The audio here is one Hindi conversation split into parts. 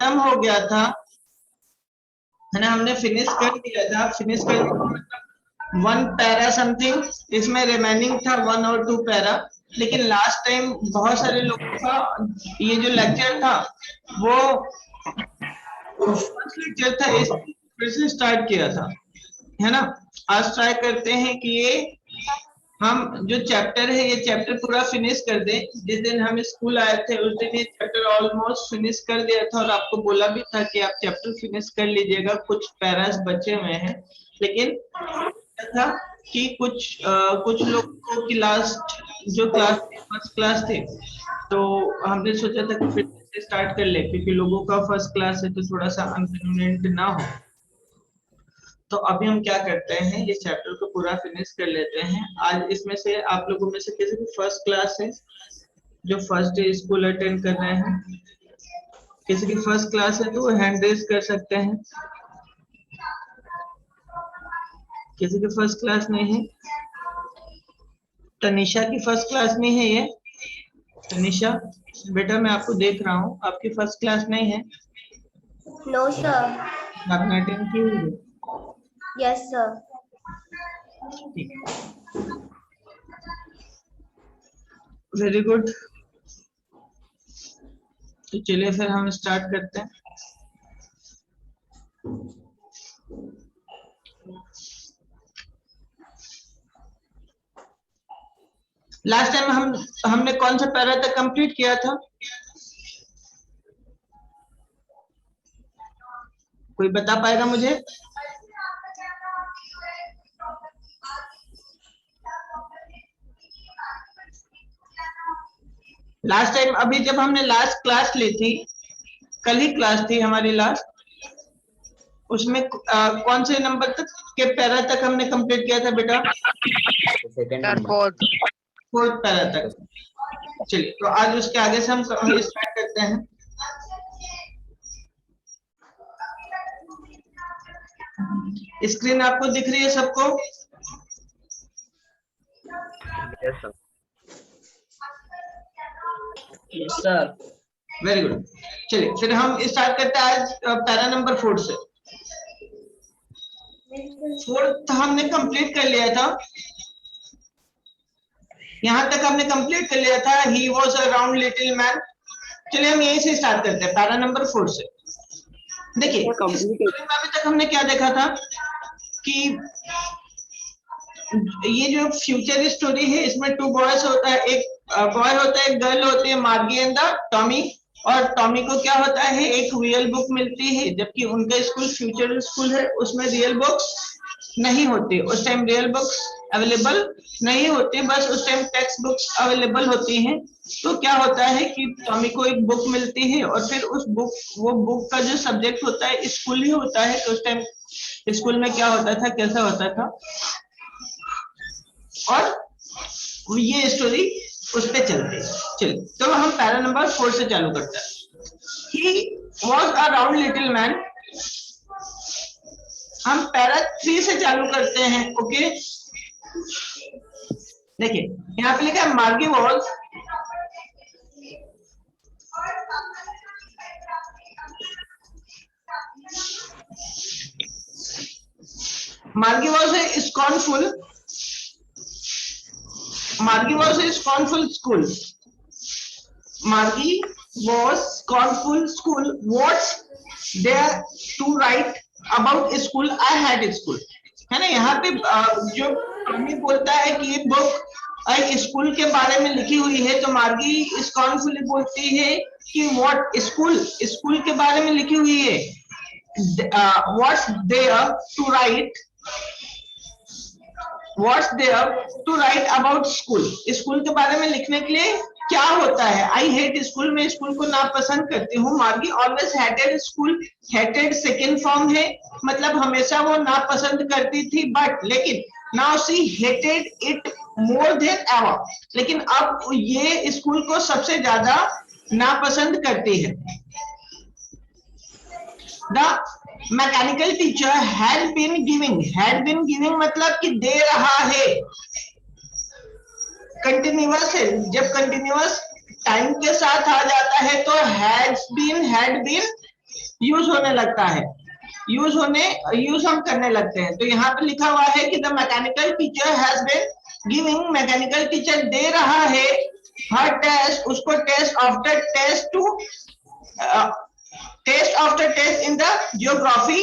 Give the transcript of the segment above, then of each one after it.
खत्म हो गया था, है ना, हमने फिनिश कर दिया था। फिनिश कर दिया मतलब 1 पैरा समथिंग, इसमें रिमेनिंग था 1 और 2 पैरा। लेकिन लास्ट टाइम बहुत सारे लोगों का ये जो लेक्चर था वो फर्स्ट लेक्चर था, इस फिर से स्टार्ट किया था, है ना। आज ट्राई करते हैं कि ये हम जो चैप्टर है ये चैप्टर पूरा फिनिश कर दें। जिस दिन हम स्कूल आए थे उस दिन ये चैप्टर ऑलमोस्ट फिनिश कर दिया था, और आपको बोला भी था कि आप चैप्टर फिनिश कर लीजिएगा, कुछ पैरास बचे हुए हैं। लेकिन था कि कुछ लोगों की लास्ट जो क्लास फर्स्ट क्लास थे, तो हमने सोचा था कि फिर से स्टार्ट कर ले, क्योंकि लोगों का फर्स्ट क्लास है तो थोड़ा सा अनकन्वीनियंट ना हो। तो अभी हम क्या करते हैं, ये चैप्टर को पूरा फिनिश कर लेते हैं। आज इसमें से आप लोगों में से किसी की फर्स्ट क्लास है जो फर्स्ट डे स्कूल अटेंड कर रहे हैं? किसी की फर्स्ट क्लास है तो वो हैंड रेज कर सकते हैं। किसी की फर्स्ट क्लास नहीं है? तनिषा की फर्स्ट क्लास नहीं है ये? तनिषा बेटा मैं आपको देख रहा हूँ, आपकी फर्स्ट क्लास नहीं है? No sir. आपने अटेंड की हुई है? Yes sir. ठीक है, वेरी गुड। तो चलिए फिर हम स्टार्ट करते हैं। लास्ट टाइम हमने कौन सा पैरा तक कंप्लीट किया था? कोई बता पाएगा मुझे? लास्ट टाइम अभी जब हमने लास्ट क्लास ली थी, कल ही क्लास थी हमारी लास्ट, उसमें कौन से नंबर तक के पैरा तक हमने कंप्लीट किया था बेटा? सेकंड नंबर, फोर्थ पैरा तक। चलिए तो आज उसके आगे से हम स्टार्ट करते हैं। स्क्रीन आपको दिख रही है सबको? Yes sir. Yes sir, very good. चलिए फिर हम स्टार्ट करते हैं आज पैरा नंबर 4 से। फोर्थ हमने कंप्लीट कर लिया था, यहां तक हमने कंप्लीट कर लिया था, he was a round little man. चलिए हम यहीं से स्टार्ट करते हैं पैरा नंबर 4 से। देखिए इस स्टोरी में अभी तक हमने क्या देखा था कि ये जो फ्यूचर स्टोरी है इसमें 2 बॉयज होता है, एक बॉय होता है, एक गर्ल होती है, मार्गी एंड द टॉमी। और टॉमी को क्या होता है, एक रियल बुक मिलती है, जबकि उनका स्कूल फ्यूचर स्कूल है, उसमें रियल बुक्स नहीं होती। उस टाइम रियल बुक्स अवेलेबल नहीं होती, बस उस टाइम टेक्स्ट बुक्स अवेलेबल होती हैं। तो क्या होता है कि टॉमी को एक बुक मिलती है, और फिर वो बुक का जो सब्जेक्ट होता है स्कूल ही होता है। तो उस टाइम स्कूल में क्या होता था, कैसा होता था, और ये स्टोरी उस पे चलती है। चलिए तो हम पैरा नंबर 4 से चालू करते हैं। He was a round little man। हम पैरा 3 से चालू करते हैं। ओके, देखिए यहाँ पे लिखा है मार्गी was a scornful school। Margie was scornful school। What's there to write about school? I had school। है ना, यहाँ पे जो टॉमी बोलता है कि ये बुक स्कूल के बारे में लिखी हुई है, तो मार्गी स्कॉर्नफुली बोलती है कि व्हाट, स्कूल के बारे में लिखी हुई है। What's there to write about school? School के बारे में लिखने के लिए क्या होता है? आई हेट स्कूल, मैं स्कूल को नापसंद करती हूँ। Margie always hated school. Hated second form है, मतलब हमेशा वो नापसंद करती थी, बट लेकिन now she hated it more than ever. लेकिन अब ये स्कूल को सबसे ज्यादा नापसंद करती है। The mechanical teacher had been giving मतलब कि दे रहा है, कंटिन्यूअस है। जब कंटिन्यूअस टाइम के साथ आ जाता है तो हैड बीन यूज होने लगता है, यूज हम करने लगते हैं। तो यहाँ पे लिखा हुआ है कि the mechanical teacher has been giving, mechanical teacher दे रहा है हर टेस्ट, उसको test after test to test after test in the geography.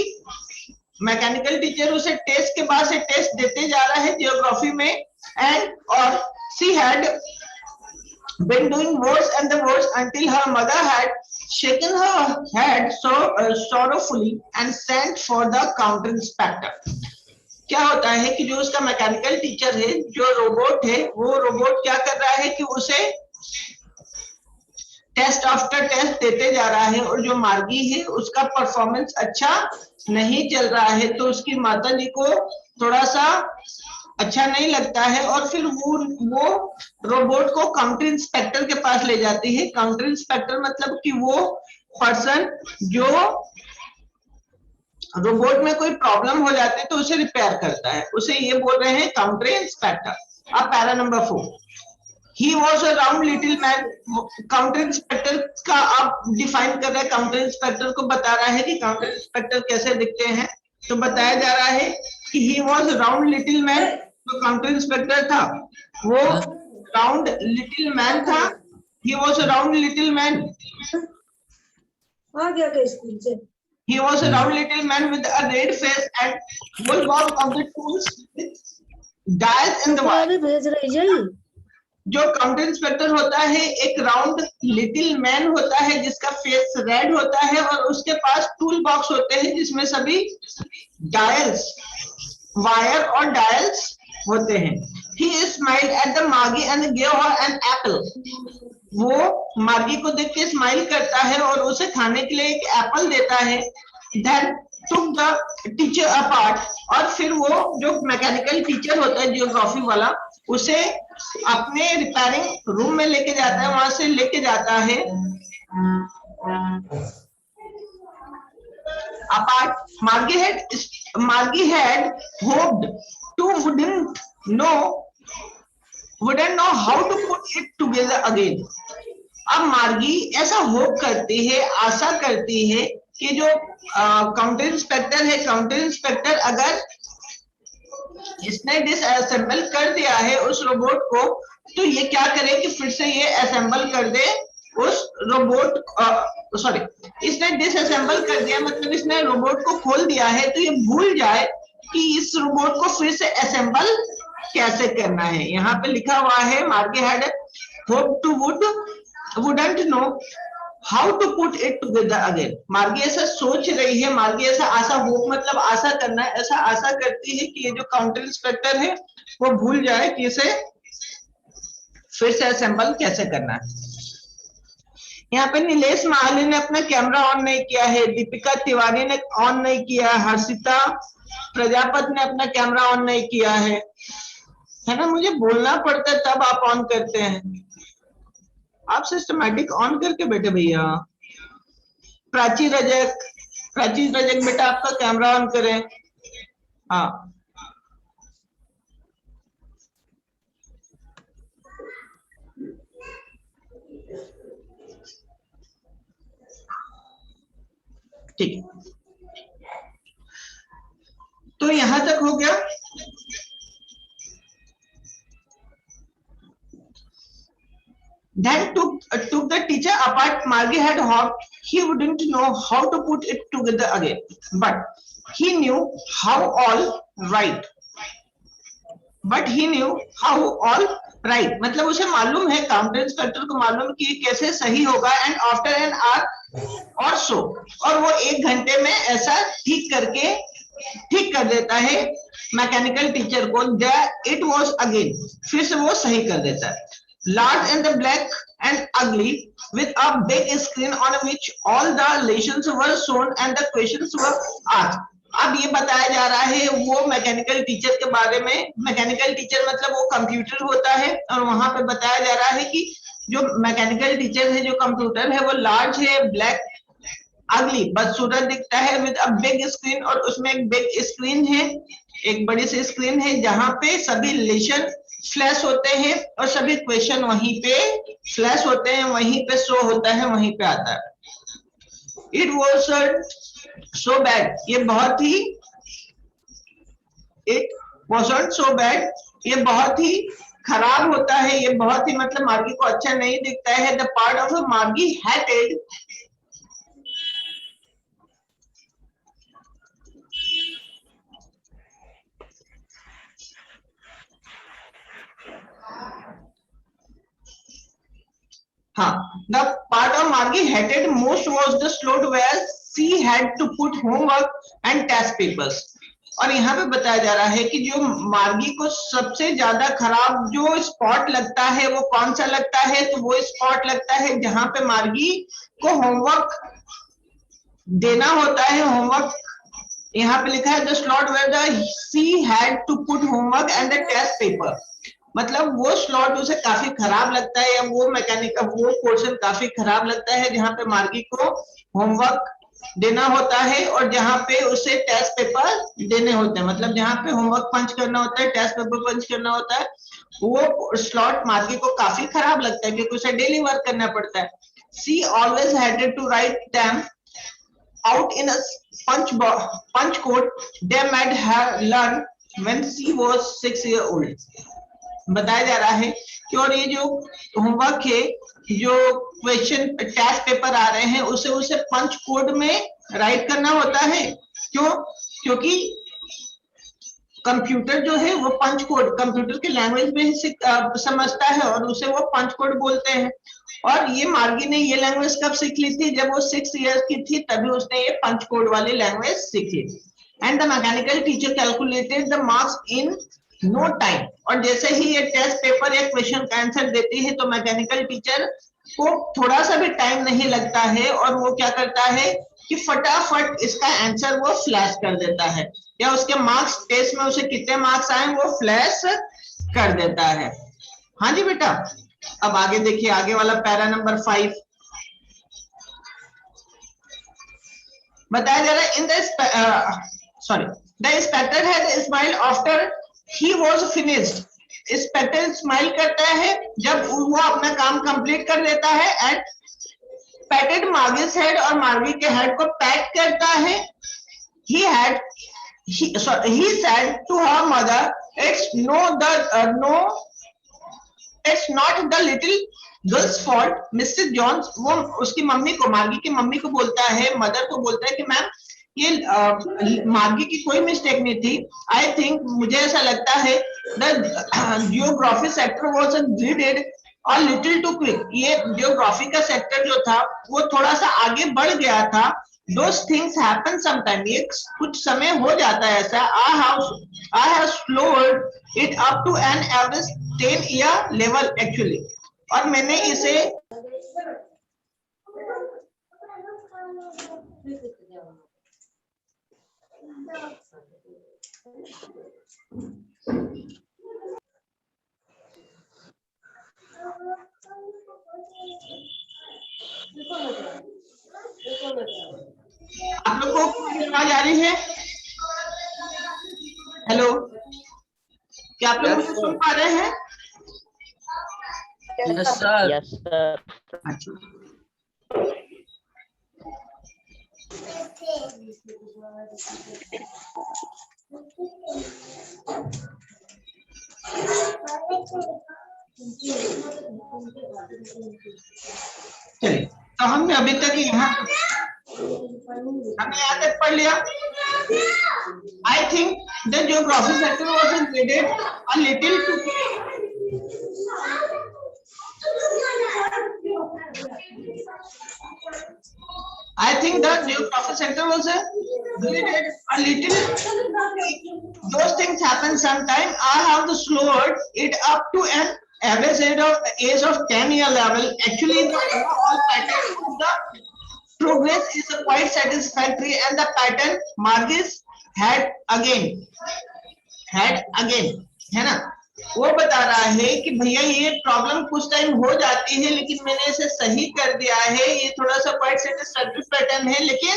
Mechanical teacher उसे टेस्ट के बाद से टेस्ट देते जा रहा है जियोग्राफी में। एंड और she had been doing worse and the worse until her mother had shaken her head so sorrowfully and sent for the counter inspector। क्या होता है कि जो उसका मैकेनिकल टीचर है, जो रोबोट है, वो रोबोट क्या कर रहा है कि उसे टेस्ट आफ्टर टेस्ट देते जा रहा है, और जो मार्गी है उसका परफॉर्मेंस अच्छा नहीं चल रहा है, तो उसकी माता जी को थोड़ा सा अच्छा नहीं लगता है, और फिर वो रोबोट को काउंटर इंस्पेक्टर के पास ले जाती है। काउंटर इंस्पेक्टर मतलब कि वो पर्सन जो रोबोट में कोई प्रॉब्लम हो जाती है तो उसे रिपेयर करता है, उसे ये बोल रहे हैं काउंटर इंस्पेक्टर। अब para number 4, he was a round little man. Counter inspector का आप डिफाइन कर रहे हैं, काउंटर इंस्पेक्टर को बता रहा है कि काउंटर इंस्पेक्टर कैसे दिखते हैं। तो बताया जा रहा है कि he was round little man, जो काउंटर इंस्पेक्टर था वो राउंड लिटिल मैन था। He was a round little man, आ गया क्या स्कूल से? he was a round little man with a red face and full work of the tools with dials in the wire। अभी भेज रही जई। जो काउंटर इंस्पेक्टर होता है एक राउंड लिटिल मैन होता है जिसका फेस रेड होता है, और उसके पास टूल बॉक्स होते हैं जिसमें सभी डायल्स, वायर और डायल्स होते हैं। He smiled at the Margie and gave her an apple। वो मार्गी को देख के स्माइल करता है और उसे खाने के लिए एक एप्पल देता है। Then took the teacher apart, और फिर वो जो मैकेनिकल टीचर होता है जियोग्राफी वाला, उसे अपने रिपेयरिंग रूम में लेके जाता है, वहां से लेके जाता है apart। Margie had hoped to wouldn't know how to put it together again। अब मार्गी ऐसा होप करती है, आशा करती है कि जो काउंटर इंस्पेक्टर है, काउंटर इंस्पेक्टर अगर इसने डिसअसेंबल कर दिया है उस रोबोट को, तो ये क्या करे कि फिर से ये असेंबल कर दे उस रोबोट, सॉरी इसने डिसअसेंबल कर दिया मतलब इसने रोबोट को खोल दिया है, तो ये भूल जाए कि इस रोबोट को फिर से असेंबल कैसे करना है। यहाँ पे लिखा हुआ है Margie had hope to wouldn't know how to put it together again। मार्गी ऐसा सोच रही है, मार्गी ऐसा आशा, होप मतलब आशा करना है, ऐसा आशा करती है कि ये जो काउंटर इंस्पेक्टर है वो भूल जाए कि इसे फिर से असेंबल कैसे करना है। यहाँ पे नीलेश माली ने अपना कैमरा ऑन नहीं किया है, दीपिका तिवारी ने ऑन नहीं किया, हर्षिता प्रजापति ने अपना कैमरा ऑन नहीं किया है ना। मुझे बोलना पड़ता है तब आप ऑन करते हैं, आप सिस्टमैटिक ऑन करके बैठे भैया। प्राची रजक बेटा आपका कैमरा ऑन करें। हाँ ठीक है, तो यहां तक हो गया। Then took the teacher apart। Margie had hoped he wouldn't know how to put it together again, but he knew how all right। मतलब उसे मालूम है, काउंटर इंस्पेक्टर को मालूम कि कैसे सही होगा। एंड आफ्टर एन आवर और सो, और वो 1 घंटे में ऐसा ठीक कर देता है मैकेनिकल टीचर को। इट वॉज अगेन, फिर से वो सही कर देता है। Large and the black and ugly with a big screen on which all the lessons were shown and the questions were asked। अब ये बताया जा रहा है वो मैकेनिकल टीचर के बारे में। मैकेनिकल टीचर मतलब वो कंप्यूटर होता है, और वहां पे बताया जा रहा है कि जो मैकेनिकल टीचर है, जो कंप्यूटर है, वो लार्ज है, ब्लैक, अगली बदसूरत दिखता है, विद अ बिग स्क्रीन, और उसमें एक बिग स्क्रीन है, एक बड़ी सी स्क्रीन है जहां पे सभी लेसन फ्लैश होते हैं और सभी क्वेश्चन वहीं पे फ्लैश होते हैं, वहीं पे शो होता है, वहीं पे आता है। इट वाज सो बैड, ये बहुत ही, इट वाजंट सो बैड, ये बहुत ही खराब होता है, ये बहुत ही मतलब मार्गी को अच्छा नहीं दिखता है। The part of Margie hated, हाँ, the part of Margie hated most was the slot where she had to put homework and test papers. और यहाँ पे बताया जा रहा है कि जो मार्गी को सबसे ज्यादा खराब जो स्पॉट लगता है वो कौन सा लगता है, तो वो स्पॉट लगता है जहां पे मार्गी को होमवर्क देना होता है। होमवर्क यहाँ पे लिखा है the slot where the she had to put homework and the test paper, मतलब वो स्लॉट उसे काफी खराब लगता है, या वो मैकेनिकल वो पोर्शन काफी खराब लगता है जहां पे मार्गी को होमवर्क देना होता है और जहां पे उसे टेस्ट पेपर देने होते हैं, मतलब जहां पे होमवर्क पंच करना होता है, टेस्ट पेपर पंच करना होता है, वो स्लॉट मार्गी को काफी खराब लगता है क्योंकि उसे डेली वर्क करना पड़ता है। She always had to write them out in a punch code they made her learn when she was 6 years old। बताया जा रहा है कि और ये जो होमवर्क है, जो क्वेश्चन टेस्ट पेपर आ रहे हैं, उसे पंच कोड में राइट करना होता है। क्यों? क्योंकि कंप्यूटर जो है वो पंच कोड कंप्यूटर के लैंग्वेज में से समझता है और उसे वो पंच कोड बोलते हैं। और ये मार्गी ने ये लैंग्वेज कब सीख ली थी? जब वो 6 इयर्स की थी, तभी उसने ये पंच कोड वाली लैंग्वेज सीखी। And the mechanical teacher calculated the marks in no time. और जैसे ही ये टेस्ट पेपर या क्वेश्चन का आंसर देती है तो मैकेनिकल टीचर को थोड़ा सा भी टाइम नहीं लगता है और वो क्या करता है कि फटाफट इसका आंसर वो फ्लैश कर देता है, या उसके मार्क्स टेस्ट में उसे कितने मार्क्स आए वो फ्लैश कर देता है। हाँ जी बेटा, अब आगे देखिए, आगे वाला पैरा नंबर 5 बताया जा रहा है in the inspector had smiled after he was finished. Inspector smile करता है जब वो अपना काम कंप्लीट कर देता है। एंड पैटेड मार्गीज हेड, और मार्गी के हेड को पैट करता है। he said to her mother, it's not the little girl's fault, Mrs. Jones। वो उसकी मम्मी को, मार्गी की मम्मी को बोलता है, मदर को बोलता है कि मैम ये मार्गी की कोई मिस्टेक नहीं थी। आई थिंक, मुझे ऐसा लगता है द जियोग्राफी सेक्टर वाज ग्रीडेड और लिटिल टू क्विक। ये जियोग्राफी का सेक्टर जो था वो थोड़ा सा आगे बढ़ गया था। Those things happen sometimes, ये कुछ समय हो जाता है ऐसा। I have slowed it up to an average 10-year level actually। और मैंने इसे आप लोग को आवाज आ रही है? हेलो, क्या आप लोग मुझे सुन पा रहे हैं? Yes, sir. Yes, sir. अच्छा, चलिए, तो हमने अभी तक हमने यहाँ तक पढ़ लिया। I think the geography sector was included a little too I think the geography sector was graded a little. Those things happen sometime. I have to slowed it up to an average age of 10-year level. Actually, the overall pattern of the progress is quite satisfactory, and the pattern Margis had again, है ना? वो बता रहा है कि भैया ये प्रॉब्लम कुछ टाइम हो जाती है, लेकिन मैंने इसे सही कर दिया है। ये थोड़ा सा क्वाइट सेटिस्फैक्टरी पैटर्न है, लेकिन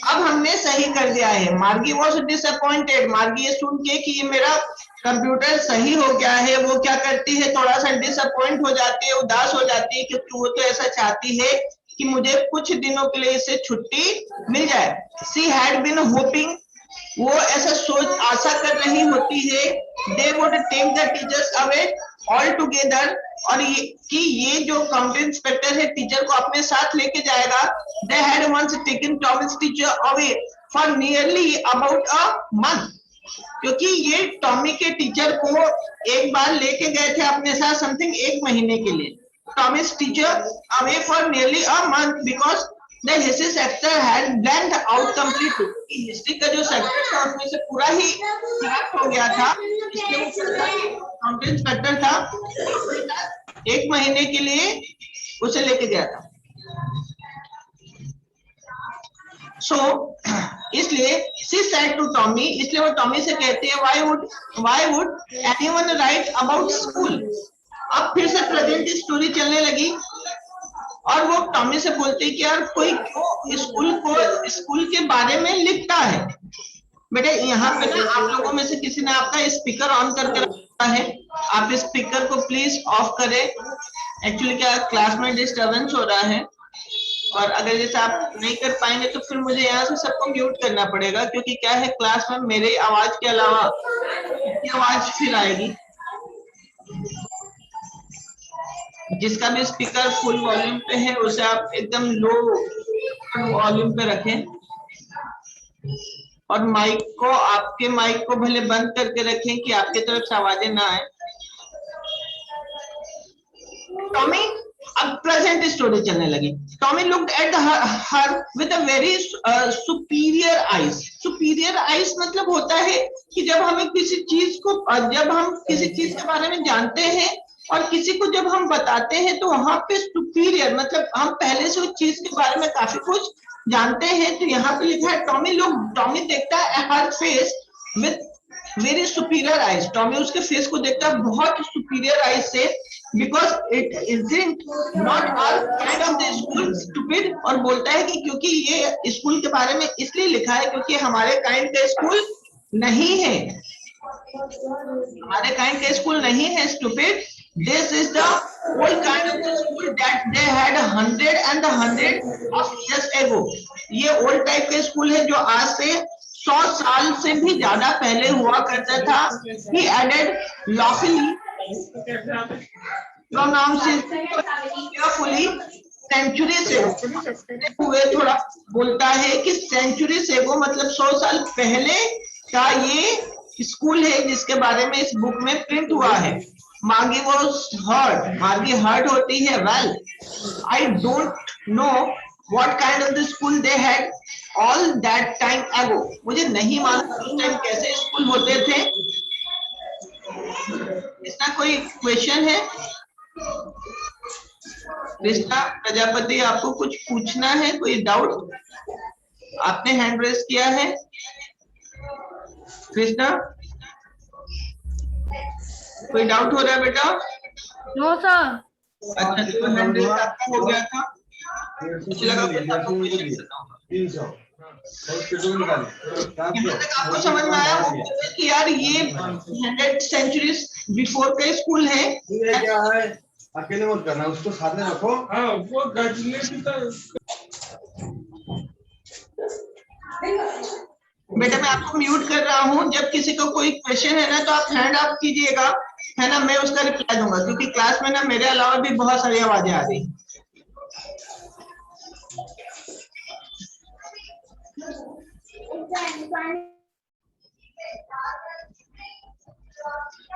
अब हमने सही कर दिया है। मार्गी वॉज डिसअपॉइंटेड। मार्गी ये सुन के कि ये मेरा कंप्यूटर सही हो गया है, वो क्या करती है, थोड़ा सा डिसअपॉइंट हो जाती है, उदास हो जाती है, क्योंकि वो तो ऐसा चाहती है कि मुझे कुछ दिनों के लिए इससे छुट्टी मिल जाए। शी हैड बीन होपिंग, वो ऐसा सोच आशा कर रही होती है, they would take the teachers away all together, और ये जो काउंटी इंस्पेक्टर है टीचर को अपने साथ लेके जाएगा। They had once taken Tommy's teacher away for nearly about a month, क्योंकि ये टॉमी के टीचर को एक बार लेके गए थे अपने साथ समथिंग 1 महीने के लिए। टॉमी's teacher away for nearly a month because the history sector had blanked out completely. History का जो सेक्टर था उसमें से पूरा ही ब्लैंक हो गया था, इसलिए वो काउंटी इंस्पेक्टर था, 1 महीने के लिए उसे लेके गया था। इसलिए she said to Tommy, इसलिए वो टॉमी से कहती है why would anyone write about school? अब फिर से प्रेजेंट स्टोरी चलने लगी और वो टॉमी से बोलते हैं कि यार कोई क्यों स्कूल के बारे में लिखता है। बेटे यहाँ पे ना आप लोगों में से किसी ने आपका स्पीकर ऑन करके रखा है, आप स्पीकर को प्लीज ऑफ करें। एक्चुअली क्या क्लास में डिस्टर्बेंस हो रहा है, और अगर जैसे आप नहीं कर पाएंगे तो फिर मुझे यहाँ से सबको म्यूट करना पड़ेगा, क्योंकि क्या है क्लास में मेरी आवाज के अलावा आवाज फिर आएगी। जिसका भी स्पीकर फुल वॉल्यूम पे है उसे आप एकदम लो वॉल्यूम पे रखें, और माइक को आपके माइक को भले बंद करके रखें कि आपकी तरफ से आवाजें ना आए। टॉमी अब प्रेजेंट स्टोरी चलने लगी। Tommy looked at her with a very superior eyes. Superior eyes मतलब होता है कि जब हम किसी चीज के बारे में जानते हैं और किसी को जब हम बताते हैं तो वहां पे सुपीरियर मतलब हम पहले से उस चीज के बारे में काफी कुछ जानते हैं। तो यहाँ पे लिखा है टॉमी देखता है her face with very superior eyes. Tommy उसके फेस को देखता है बहुत सुपीरियर आईज से, because it isn't not all kind of the school stupid, और बोलता है कि क्योंकि ये स्कूल के बारे में इसलिए लिखा है क्योंकि हमारे काइंड का स्कूल नहीं है, हमारे काइंड का स्कूल नहीं है stupid. This is the old kind of the school that they had 100 and 100 of years ago. ये old type का स्कूल है जो आज से 100 साल से भी ज्यादा पहले हुआ करता था। He added lawfully pronounced carefully century से हुए, थोड़ा बोलता है कि सेंचुरी से वो मतलब 100 साल पहले का ये स्कूल है जिसके बारे में इस बुक में प्रिंट हुआ है। मार्गी was hurt, मार्गी हर्ट होती है। Well, I don't know what kind of the school they had all that time ago. मुझे नहीं मालूम उस टाइम कैसे स्कूल होते थे। इसका कोई क्वेश्चन है? कृष्णा प्रजापति, आपको कुछ पूछना है? कोई डाउट? आपने हैंड रेस किया है कृष्णा? कोई डाउट हो रहा है बेटा? No sir. अच्छा, तो हैंड रेस आपका हो गया था, मुझे लगा बेटा आपको क्वेश्चन करना होगा। आपको समझ में आया कि यार ये 100 सेंचुरीज बिफोर का स्कूल है। क्या है अकेले मत करना, उसको साथ में रखो। हाँ, वो गजने की तो बेटा मैं आपको म्यूट कर रहा हूँ। जब किसी को कोई क्वेश्चन है ना तो आप हैंड अप कीजिएगा, है ना, मैं उसका रिप्लाई दूंगा, क्योंकि क्लास में ना मेरे अलावा भी बहुत सारी आवाजें आ रही।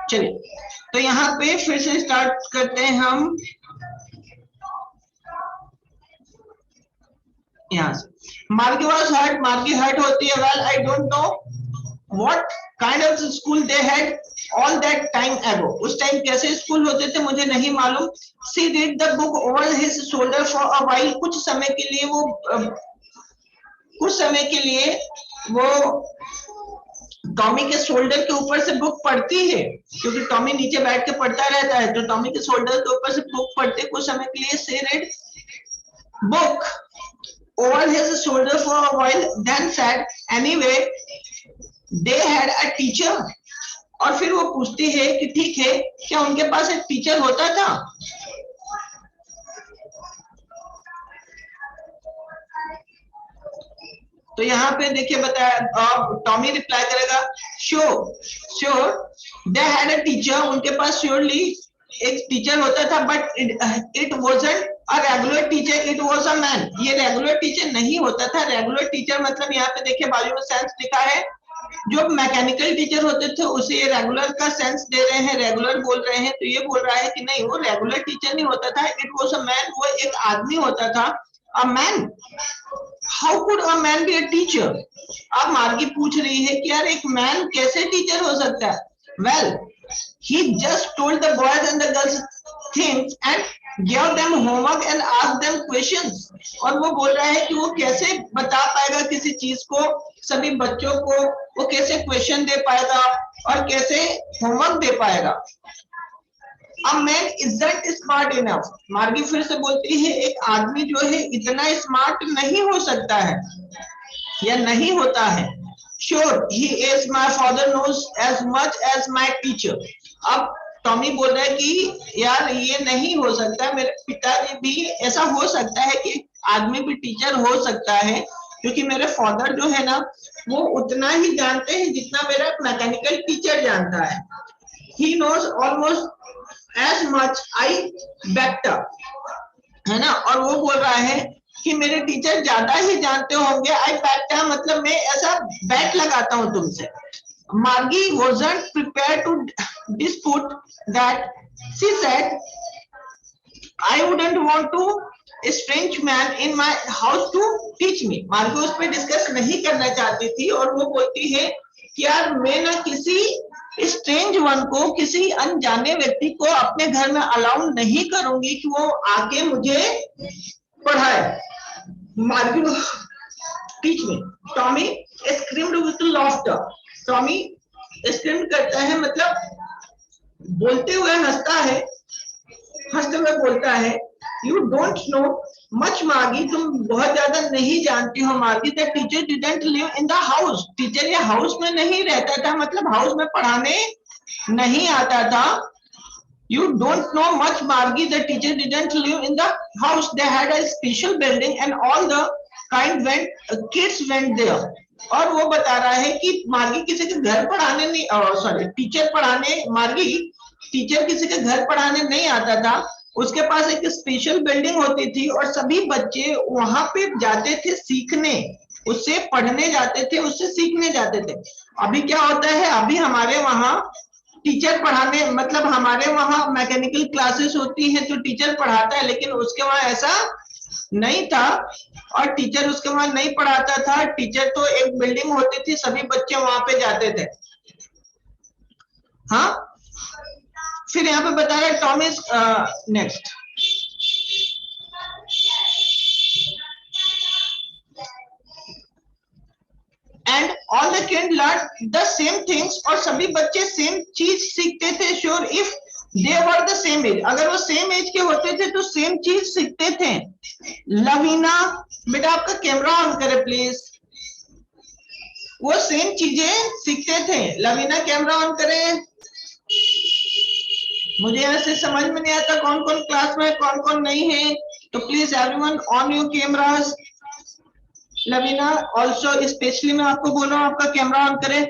चलिए, तो यहाँ पे फिर से स्टार्ट करते हैं हम यहाँ से। मार्गी was hurt, मार्गी हर्ट होती है। Well, I don't know what kind of school they had all that time ago. उस टाइम कैसे स्कूल होते थे मुझे नहीं मालूम। She read the book over his shoulder for a while. कुछ समय के लिए वो टॉमी के शोल्डर के ऊपर से बुक पढ़ती है, क्योंकि टॉमी नीचे बैठ के पढ़ता रहता है, तो टॉमी के शोल्डर के ऊपर से बुक पढ़ते कुछ समय के लिए। She read book over his shoulder for a while, then said, anyway, they had a teacher. और फिर वो पूछती है कि ठीक है, क्या उनके पास एक टीचर होता था? तो यहाँ पे देखिए बताया, टॉमी रिप्लाई करेगा sure they had a teacher, उनके पास श्योरली एक टीचर होता था, but it wasn't a regular teacher, it was a man. ये रेगुलर टीचर नहीं होता था। रेगुलर टीचर मतलब यहाँ पे देखिए बाजू में सेंस लिखा है, जो मैकेनिकल टीचर होते थे उसे ये रेगुलर का सेंस दे रहे हैं, रेगुलर बोल रहे हैं, तो ये बोल रहा है कि नहीं वो रेगुलर टीचर नहीं होता था, इट वाज अ मैन, वो एक आदमी होता था। A man, how could a man be a teacher? अब मार्गी पूछ रही है कि यार एक मैन कैसे टीचर हो सकता है? Well, he just told the boys and the girls things and gave them homework and asked them questions। और वो बोल रहा है कि वो कैसे बता पाएगा किसी चीज को सभी बच्चों को, वो कैसे क्वेश्चन दे पाएगा और कैसे होमवर्क दे पाएगा। A man isn't smart enough। मार्गी फिर से बोलती है एक आदमी जो है इतना स्मार्ट नहीं हो सकता है या नहीं होता है। Sure, he is, my father knows as much as my teacher। अब टॉमी बोल रहा है कि यार ये नहीं हो सकता, मेरे पिताजी भी, ऐसा हो सकता है कि आदमी भी टीचर हो सकता है, क्योंकि मेरे फादर जो है ना वो उतना ही जानते हैं जितना मेरा मैकेनिकल टीचर जानता है। He knows almost as much I bet, है ना। और वो बोल रहा है कि मेरे टीचर ज्यादा ही जानते होंगे। आई बैट मतलब मैं ऐसा बैट लगाता हूं तुमसे। मार्गी wasn't prepared to dispute that। She said, I wouldn't want to a strange man in my house to teach me। मार्गी उस पर डिस्कस नहीं करना चाहती थी और वो बोलती है कि यार मैं ना किसी स्ट्रेंज वन को, किसी अनजाने व्यक्ति को अपने घर में अलाउ नहीं करूंगी कि वो आके मुझे पढ़ाए। मार्गी teach me. Tommy screamed with laughter. Tommy scream करता है मतलब बोलते हुए हंसता है, हंसते हुए बोलता है यू डोंट नो मच मार्गी, तुम बहुत ज्यादा नहीं जानती हो मार्गी। The teacher didn't live in the house. Teacher ये हाउस में नहीं रहता था, मतलब हाउस में पढ़ाने नहीं आता था। You don't know much, Margie. The teacher didn't live in the house. They had a special building and all the kids went there। और वो बता रहा है कि मार्गी किसी के घर पढ़ाने नहीं, सॉरी टीचर पढ़ाने, मार्गी टीचर किसी के घर पढ़ाने नहीं आता था। उसके पास एक स्पेशल बिल्डिंग होती थी और सभी बच्चे वहां पे जाते थे सीखने, उससे पढ़ने जाते थे, उससे सीखने जाते थे। अभी क्या होता है, अभी हमारे वहां टीचर पढ़ाने, मतलब हमारे वहां मैकेनिकल क्लासेस होती हैं तो टीचर पढ़ाता है, लेकिन उसके वहां ऐसा नहीं था और टीचर उसके वहां नहीं पढ़ाता था। टीचर तो एक बिल्डिंग होती थी, सभी बच्चे वहां पे जाते थे। हाँ, फिर यहाँ पे बता रहे टॉमिस next. And all the kids learned the same things। और सभी बच्चे सेम चीज सीखते थे। Sure, if they were the same age, अगर वो सेम एज के होते थे तो सेम चीज सीखते थे। लवीना, बेटा आपका कैमरा ऑन करे प्लीज। वो सेम चीजें सीखते थे। लवीना कैमरा ऑन करे। मुझे ऐसे समझ में नहीं आता कौन कौन क्लास में कौन कौन नहीं है, तो please everyone on your cameras. Lavina also specially मैं आपको बोल रहा हूँ आपका कैमरा ऑन करे।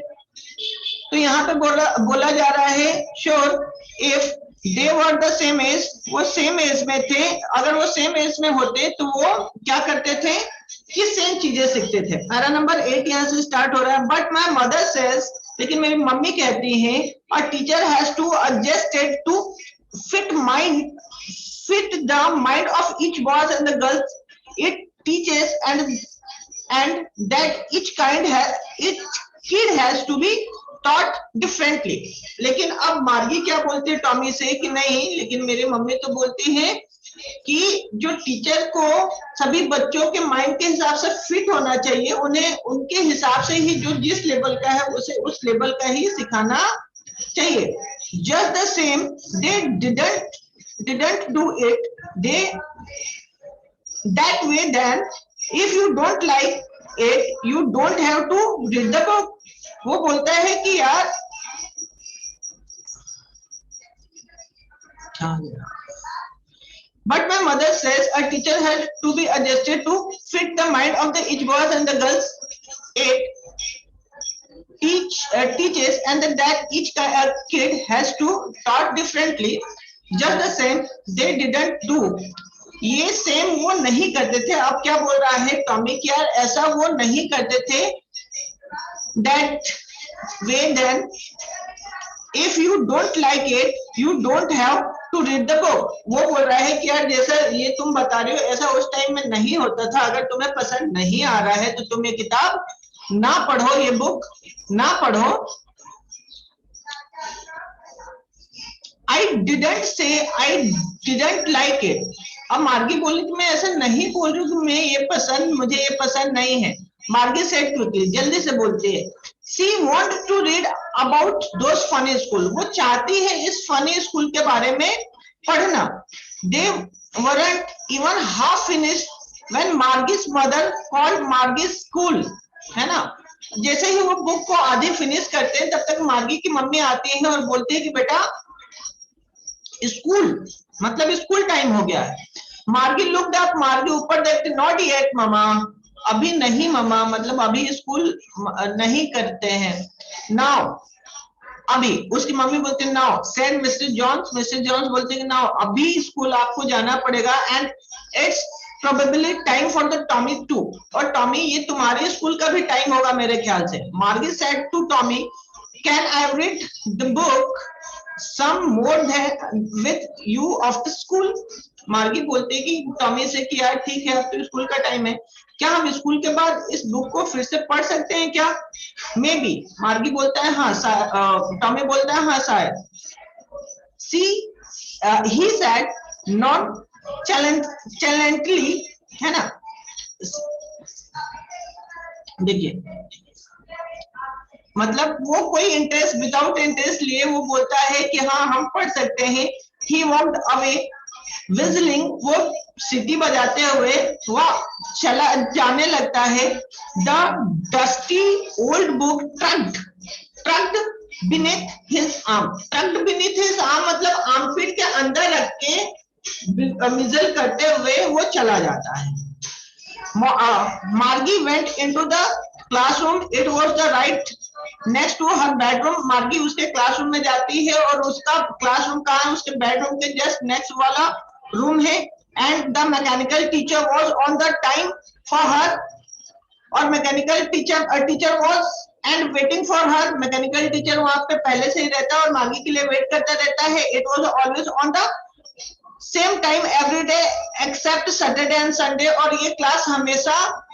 तो यहाँ पे बोला जा रहा है sure if they were the same age, वो सेम एज में थे। अगर वो सेम एज में होते तो वो क्या करते थे कि सेम चीजें सीखते थे। पैरा नंबर 8 यहाँ से स्टार्ट हो रहा है। बट माई मदर सेज, लेकिन मेरी मम्मी कहती है a teacher has to adjusted to fit the mind of each boys and the girls it teaches and that each kid has to be taught differently। लेकिन अब मार्गी क्या बोलती है टॉमी से कि नहीं, लेकिन मेरी मम्मी तो बोलती है कि जो टीचर को सभी बच्चों के माइंड के हिसाब से फिट होना चाहिए, उन्हें उनके हिसाब से ही जो जिस लेवल का है उसे उस लेवल का ही सिखाना चाहिए। Just the same, they didn't do it that way then। If you don't like it, you don't have to read the book। वो बोलता है कि यार but my mother says a teacher has to be adjusted to fit the mind of the each boys and the girls and that each kid has to taught differently. Just the same they didn't do. ये सेम वो नहीं करते थे. अब क्या बोल रहा है टॉमी कि यार ऐसा वो नहीं करते थे. That way then if you don't like it you don't have to read the book. वो बोल रहा है कि यार जैसा ये तुम बता रहे हो ऐसा उस टाइम में नहीं होता था. अगर तुम्हें पसंद नहीं आ रहा है तो तुम ये किताब ना पढ़ो, ये बुक ना पढ़ो. I didn't say I didn't like it. अब मार्गी बोली कि मैं ऐसा नहीं बोल रही हूँ कि मुझे ये पसंद नहीं है. मार्गी सेड क्विकली, जल्दी से बोलती है. She wanted to read about those funny school. वो चाहती है इस फनी स्कूल के बारे में पढ़ना. They weren't even half finished when Margie's mother called Margie's school. है ना. जैसे ही वो बुक को आधी फिनिश करते हैं तब तक मार्गी की मम्मी आती है और बोलती है कि बेटा स्कूल मतलब स्कूल टाइम हो गया है. मार्गी लुक्ड अप. मार्गी ऊपर देखते. Not yet mama. अभी नहीं ममा, मतलब अभी स्कूल नहीं करते हैं. नाउ अभी. उसकी मम्मी बोलती है now. Said mister Jones. Mister Jones बोलते हैं नाउ अभी स्कूल आपको जाना पड़ेगा. And it's probably time for the Tommy too. और टॉमी ये तुम्हारे स्कूल का भी टाइम होगा मेरे ख्याल से. Margie said to Tommy can I read the book some more than with you of the school. मार्गी बोलते कि टॉमी से कि यार ठीक है अब तो स्कूल का टाइम है, क्या हम स्कूल के बाद इस बुक को फिर से पढ़ सकते हैं क्या? May be. मार्गी बोलता है हाँ. टॉमी बोलता है हाँ शायद. he said nonchalantly. है ना. देखिए मतलब वो कोई इंटरेस्ट विदाउट इंटरेस्ट लिए वो बोलता है कि हाँ हम पढ़ सकते हैं. He walked away whistling. वो सीटी बजाते हुए वह चला जाने लगता है. The dusty old book tucked beneath his arm. Tucked beneath his arm मतलब आर्मपिट के अंदर रख के विजल करते हुए वो चला जाता है. Margie went into the classroom. It was the right next to her bedroom. मार्गी उसके क्लासरूम में जाती है और उसका क्लासरूम कहाँ है? उसके बेडरूम के जस्ट नेक्स्ट वाला रूम है. And the mechanical teacher was on the time for her. और mechanical teacher was and waiting for her. Mechanical teacher वहां पे पहले से ही रहता है और मार्गी के लिए वेट करता रहता है. It was always on the same time every day except Saturday and Sunday. और ये क्लास हमेशा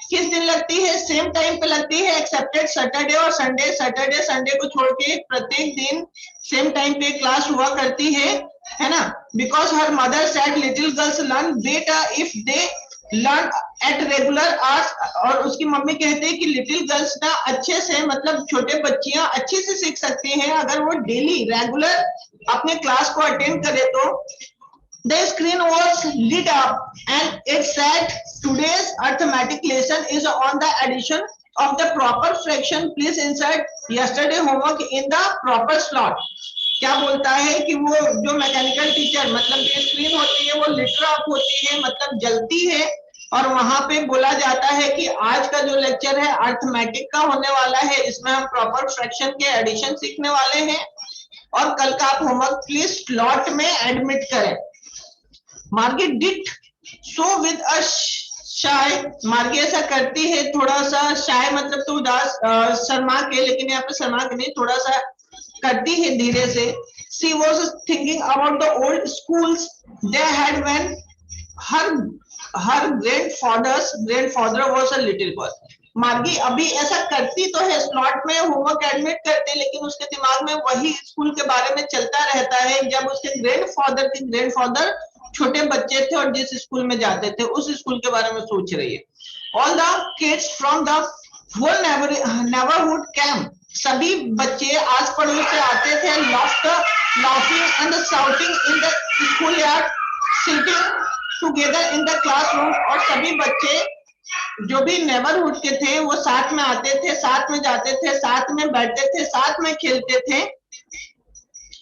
किस दिन लगती है? सेम टाइम पे लगती है एक्सेप्टेड सैटरडे और संडे. सैटरडे संडे को छोड़ के प्रत्येक दिन सेम टाइम पे क्लास हुआ करती है ना. Because her mother said little girls learn better if they learn at regular hours. और उसकी मम्मी कहते हैं कि लिटिल गर्ल्स ना अच्छे से मतलब छोटे बच्चियां अच्छे से सीख सकती हैं अगर वो डेली रेगुलर अपने क्लास को अटेंड करे तो. The screen was lit up and it said today's arithmetic lesson is on the addition of the proper fraction. Please insert yesterday homework in the proper slot. क्या बोलता है कि वो जो मैकेनिकल टीचर मतलब ये स्क्रीन होती है वो लिट अप होती है मतलब जलती है. और वहां पे बोला जाता है कि आज का जो लेक्चर है अर्थमेटिक का होने वाला है. इसमें हम प्रॉपर फ्रैक्शन के एडिशन सीखने वाले हैं और कल का आप होमवर्क प्लीज स्लॉट में एडमिट करें. मार्गी डिड सो विद अ शाय. मार्गी ऐसा करती है थोड़ा सा शाय मतलब तो उदास शर्मा के, लेकिन यहाँ पे शर्मा के नहीं थोड़ा सा करती है धीरे से. She was thinking about the old schools they had when her grandfather was a little boy. मार्गी अभी ऐसा करती तो है स्लॉट में होमवर्क एडमिट करते, लेकिन उसके दिमाग में वही स्कूल के बारे में चलता रहता है जब उसके ग्रैंडफादर छोटे बच्चे थे और जिस स्कूल में जाते थे उस स्कूल के बारे में सोच रही है. All the kids from the whole neighbourhood came. सभी बच्चे आस पड़ोस से आते थे. Laughing and shouting in the school yard, sitting together in the classroom. और सभी बच्चे जो भी नेबरहुड के थे वो साथ में आते थे, साथ में जाते थे, साथ में बैठते थे, साथ में खेलते थे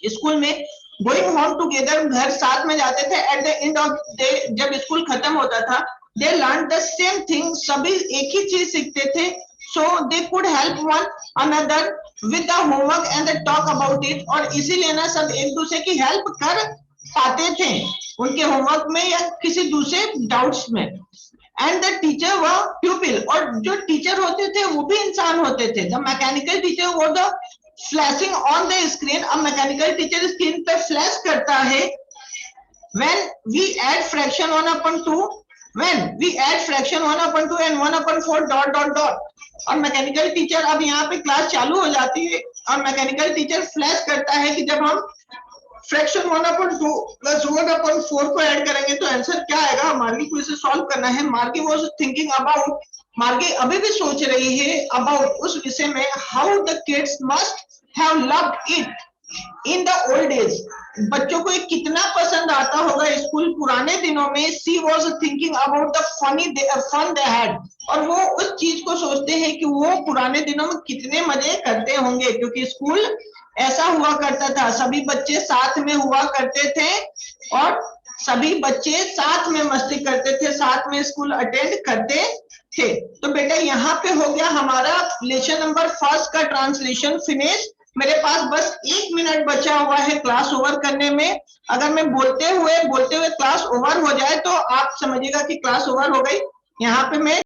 स्कूल में. गोइंग होम टुगेदर, घर साथ में जाते थे. At the end of day जब स्कूल खत्म होता था they learn the same thing. सभी एक ही चीज सीखते थे. So they could help one another with the homework and they talk about it, और इसीलिए ना सब एक दूसरे की हेल्प कर पाते थे उनके होमवर्क में या किसी दूसरे डाउट्स में। एंड द टीचर व प्यूपिल, और जो टीचर होते थे वो भी इंसान होते थे। द मैकेनिकल टीचर वो the flashing on the screen, अब मैकेनिकल टीचर स्क्रीन पे फ्लैश करता है when we add fraction 1/2, when we add fraction 1/2 and 1/4 dot dot dot, और मैकेनिकल टीचर अब यहाँ पे क्लास चालू हो जाती है और मैकेनिकल टीचर फ्लैश करता है कि जब हम फ्रैक्शन 1/2 प्लस 1/4 को ऐड करेंगे तो आंसर क्या आएगा। मार्गी को इसे सॉल्व करना है। मार्गी वाज थिंकिंग अबाउट, मार्गी अभी भी सोच रही है अबाउट उस विषय में, how the kids must have loved it in the old days, बच्चों को ये कितना पसंद आता होगा स्कूल पुराने दिनों में। She was thinking about the fun they had, और वो उस चीज को सोचते हैं कि वो पुराने दिनों में कितने मजे करते होंगे, क्योंकि स्कूल ऐसा हुआ करता था, सभी बच्चे साथ में हुआ करते थे और सभी बच्चे साथ में मस्ती करते थे, साथ में स्कूल अटेंड करते थे। तो बेटा यहाँ पे हो गया हमारा लेसन नंबर 1 का ट्रांसलेशन फिनिश। मेरे पास बस 1 मिनट बचा हुआ है क्लास ओवर करने में। अगर मैं बोलते हुए क्लास ओवर हो जाए तो आप समझिएगा कि क्लास ओवर हो गई। यहाँ पे मैं